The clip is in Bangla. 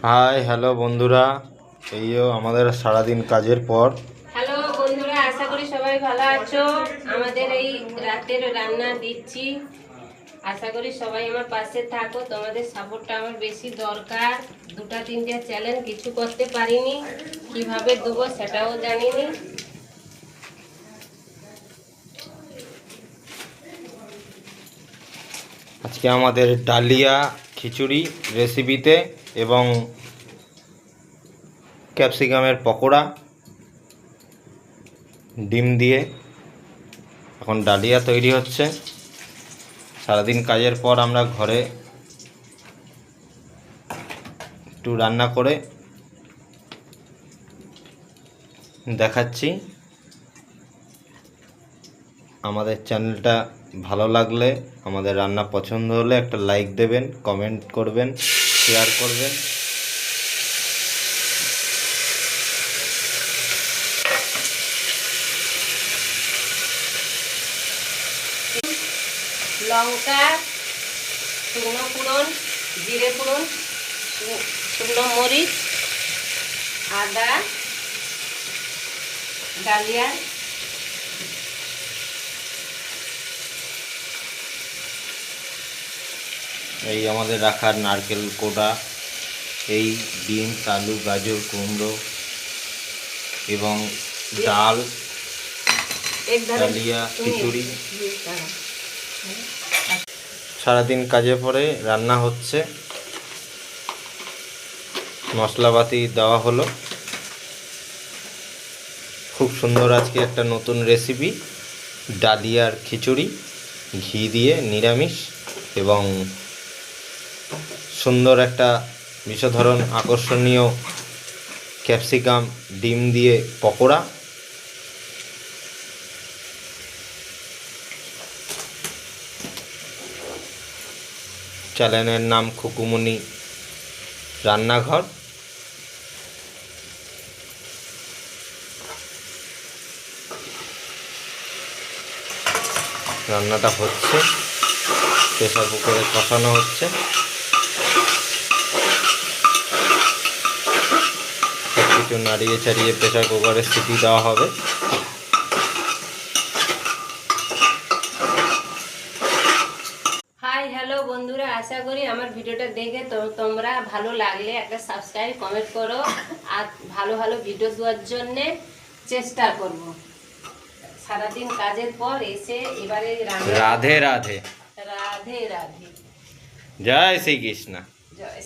হাই হ্যালো বন্ধুরা, এইও আমাদের সারাদিন কাজের পর। হ্যালো বন্ধুরা, আশা করি সবাই ভালো আছো। আমাদের এই রাতের রান্না দিচ্ছি, আশা করি সবাই আমার পাশে থাকো। তোমাদের সাপোর্টটা আমার বেশি দরকার। দুটা তিনটে চ্যালেঞ্জ কিছু করতে পারিনি, কিভাবে দেবো সেটাও জানিনি। আজকে আমাদের ডালিয়া খিচুড়ি রেসিপিতে এবং ক্যাপসিকামের পকোড়া ডিম দিয়ে এখন ডালিয়া তৈরি হচ্ছে। সারাদিন কাজের পর আমরা ঘরে একটু রান্না করে দেখাচ্ছি। আমাদের চ্যানেলটা ভালো লাগলে, আমাদের রান্না পছন্দ হলে একটা লাইক দেবেন, কমেন্ট করবেন, শেয়ার করবেন। লঙ্কা, শুকনো ফোড়ন, জিরে ফোড়ন, শুকনো মরিচ, আদা, ডালিয়া, এই আমাদের রাখার নারকেল কোড়া, এই ডিম, আলু, গাজর, কুমড়ো এবং ডাল, ডালিয়া খিচুড়ি। সারাদিন কাজে পরে রান্না হচ্ছে, মশলাপাতি দেওয়া হলো। খুব সুন্দর আজকে একটা নতুন রেসিপি, ডালিয়ার খিচুড়ি, ঘি দিয়ে নিরামিষ এবং সুন্দর একটা বিশধরন আকর্ষণীয় ক্যাপসিকাম ডিম দিয়ে পকোড়া। চ্যানেলের নাম খুকুমনি রান্নাঘর। রান্নাটা হচ্ছে, প্রেসার কুকারে কষানো হচ্ছে। সব কিছু নাড়িয়ে চাড়িয়ে প্রেসার কুকারে সিটি দেওয়া হবে। হাই হ্যালো বন্ধুরা, আশা করি আমার ভিডিওটা দেখে তোমরা ভালো লাগলে একটা সাবস্ক্রাইব কমেন্ট করো, আর ভালো ভালো ভিডিও দেওয়ার জন্যে চেষ্টা করব। সারাদিন কাজের পর এসে এবারে রাধে রাধে, রাধে রাধে, জয় শ্রীকৃষ্ণ। জয়